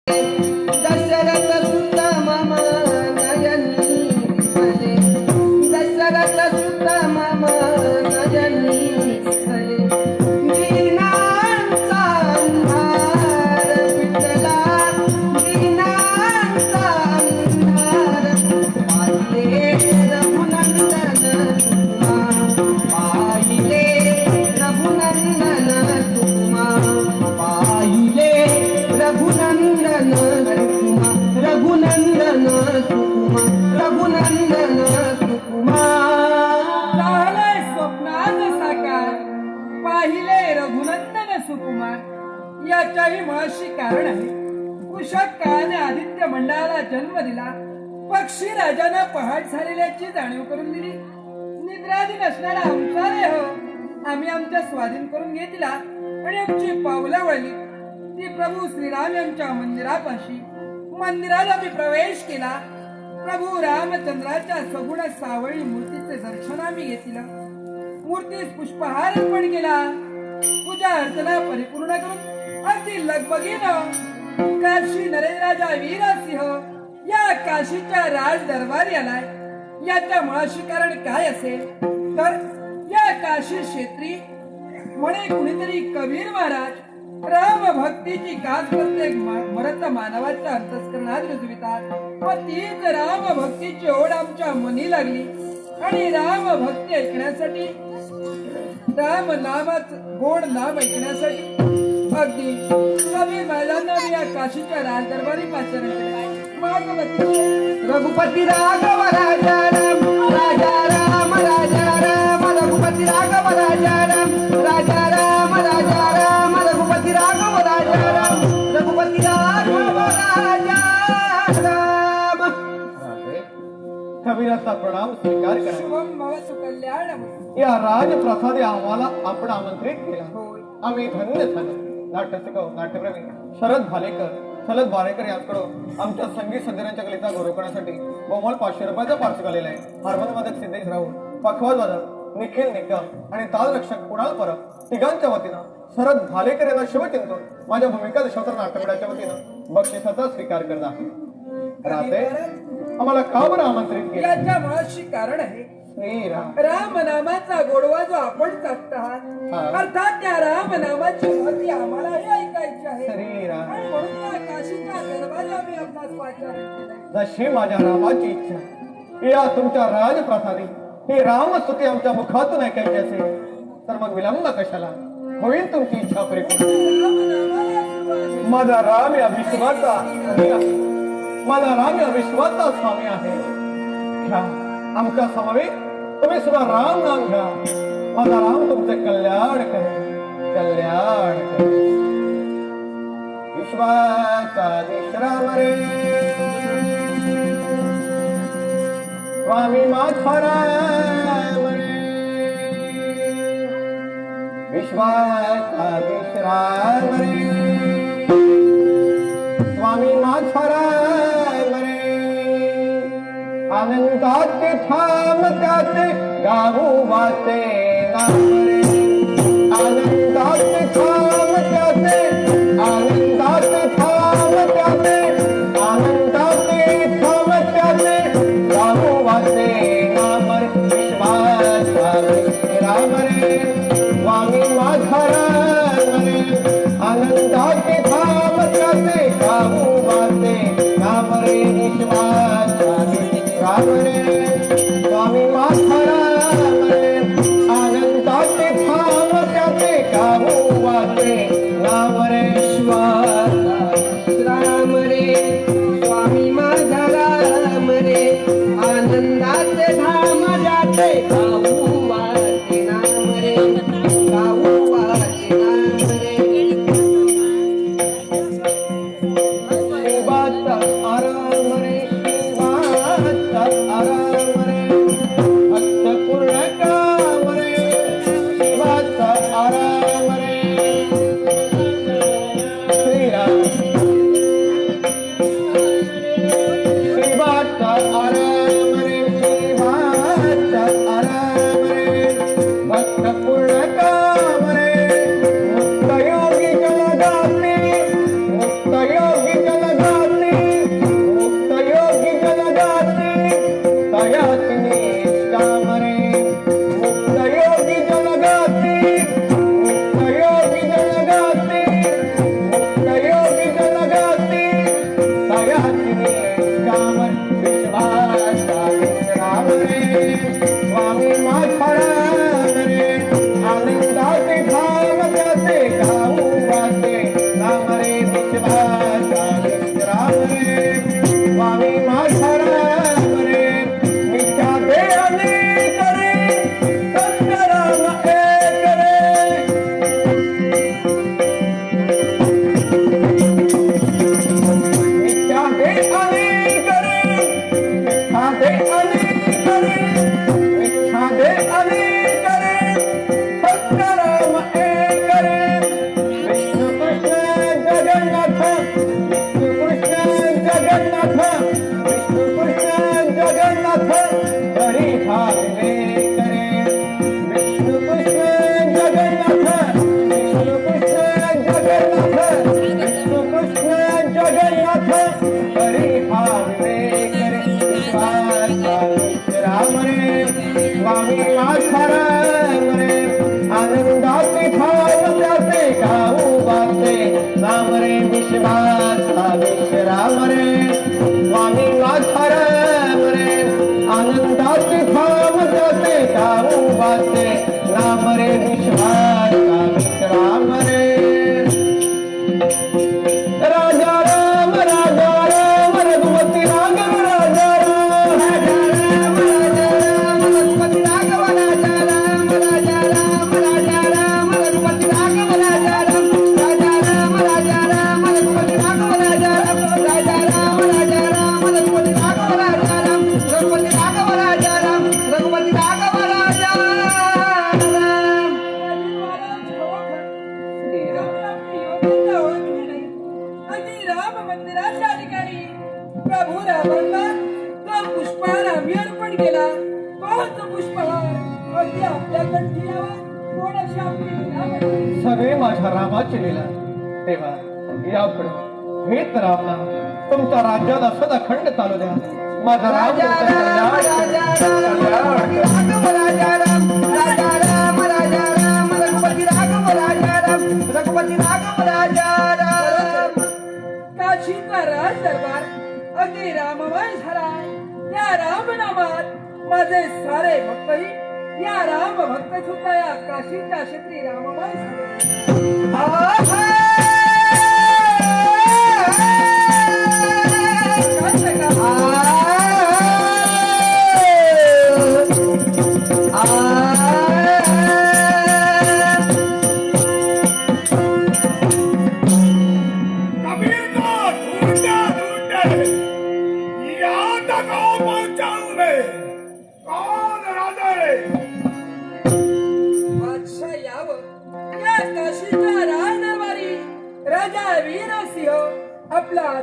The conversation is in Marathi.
दशरथ सुत मम नयनी दिसले, दशरथ सुत मम नयनी दिसले, दीनांचा अंधार विठ्ठला, दीनांचा अंधार पाहिले रघुनंदन तुमा, पाहिले रघुनंदन तुमा, पाहिले रघुनंदन सुकुमा, रघुनंदन सुकुमा, रघुनंदन सुकुमा. झालंय स्वप्नात साकार, पाहिले रघुनंदन सुकुमार. याच्याही मुळाशी कारण आहे. कुशक काळाने आदित्य मंडळाला जन्म दिला. पक्षी राजानं पहाट झालेल्याची जाणीव करून दिली. निद्राधीन असणारा आमचा देह आम्ही आमच्या स्वाधीन करून घेतला आणि आमची पावलं वळली ती प्रभू श्रीराम यांच्या मंदिरापाशी. मंदिरात आम्ही प्रवेश केला. प्रभू रामचंद्राच्या सगुण सावळी मूर्तीचे दर्शन आम्ही घेतलं. मूर्तीस पुष्पहार अर्पण केला. पूजा अर्चना परिपूर्ण करून अगदी लगबगीनं काशी नरेंद्राजा वीरसिंह या काशीच्या राज दरबारी आलाय. याच्या मुळाशी कारण काय असेल तर या काशी क्षेत्री म्हणे कुणीतरी कबीर महाराज राम भक्तीची गाज प्रत्येक मरत मानवाच्या अंतस्करणात रुजवितात. व तीच राम भक्तीची ओढ आमच्या मनी लागली आणि राम भक्ती ऐकण्यासाठी, राम नामाच गोड नाम ऐकण्यासाठी अगदी कबीर महाराजांना या काशीच्या राज दरबारी पाचारण केले. रघुपती राघव राजा राम, राजा राम, राजा राम, रघुपती राघव राजा राम, राजा राम, राजा राम, रघुपती राघव राजा राम, रघुपती राघव राजा राम. कबीराचा प्रणाम स्वीकार करा. शुभम भवतु कल्याण. या राजप्रसादे आम्हाला आपण आमंत्रित केला. आम्ही धन्य झालो. नाट्यशिकव नाट्यप्रेमी शरद भालेकर, शरद बारेकर यांच्याकडून आमच्या संगीत सज्जनांच्या कलेचा गौरव करण्यासाठी बहुमोल 500 रुपयाचा पार्श्व आलेला आहे. हार्मोनियम वादक सिद्धेश राहुल, पखवाज वादक निखिल निकम आणि तालरक्षक कुणाल परब तिघांच्या वतीनं शरद भालेकर यांना शुभचिंतून माझ्या भूमिका दशावतार नाट्यमंडळाच्या वतीनं बक्षिसाचा स्वीकार करत आहे. राहते आम्हाला का बरं आमंत्रित केलं? याच्या मुळाशी कारण आहे. राम नामाचा गोडवा जो आपण चाटत आहात, अर्थात त्या राम नामाची महती आम्हालाही ऐकायची आहे. आणि म्हणून त्या काशीच्या दरबारी आम्ही आपणास पाचारण केलंय. जशी माझ्या रामाची इच्छा या तुमच्या राजप्रसादी हे रामस्तुती आमच्या मुखातून ऐकायची असेल तर मग विलंब कशाला? होईल तुमची इच्छा परिपूर्ण. राम नामाला सुरुवात. माझा राम या विश्वाचा माझा राम या विश्वाचा स्वामी आहे. घ्या आमच्या समवेत तुम्ही सुद्धा राम नाम घ्या. माझा राम तुमचे कल्याण करेल, कल्याण करेल. विश्वाचा विश्राम रे स्वामी माझा राम रे, विश्वाचा विश्राम रे स्वामी माझा राम रे. आनंदाचे थांब त्याचे गाऊ वाचे नाम रे. आनंदाचे थांब त्याचे, आनंदाचे थांब त्याचे, आनंदाचे थांब त्याचे गाऊ वाचे नाम रे. विश्वाचा राम रे स्वामी माझा राम रे. आनंदाचे थांब त्याचे गाऊ वाचे नाम रे. विश्वाचा राम रे स्वामी माझा राम रे. आनंदाचे थांब त्याचे गाऊ वाचे राम रे स्वामी नाथ राम रे आनंदाचे धाम त्याचे धाम वाचे राम रे विश्वास राम रे राजा राम रघुपती राघव राजा राम रघुपती राघव राजा राम राजा राम राजा राम रघुपती राघव राजा राम राजा राम रघुपती राघव राजा राम राजा राम रघुपती राघव राजा राम रघुपती राघव राजा राम रघुपती राघव राजा राम राम मंदिराच्या ठिकाणी प्रभू रामांना तो पुष्पहार आम्ही अर्पण केला. तोच पुष्पहार अगदी आपल्या कंठी यावा, कोणाशी आपली लीला बनवावी. सगळे माझ्या रामाची लीला तेव्हा यापुढे हेच रामना तुमच्या राज्यात असत अखंड चालू द्या. माझा राम राजा राम राजा राम राजा राम राजा राम राजा राम रघुपती राघव राजा राम रघुपती राघव राजा राम काशीचा राज दरबार अगदी राममय झालाय. या राम नामात माझे सारे भक्तही या राम भक्त सुद्धा या काशीच्या क्षेत्री राममय झाले. बादशाह यावं या काशीच्या राज दरबारी राजा वीरसिंह आपला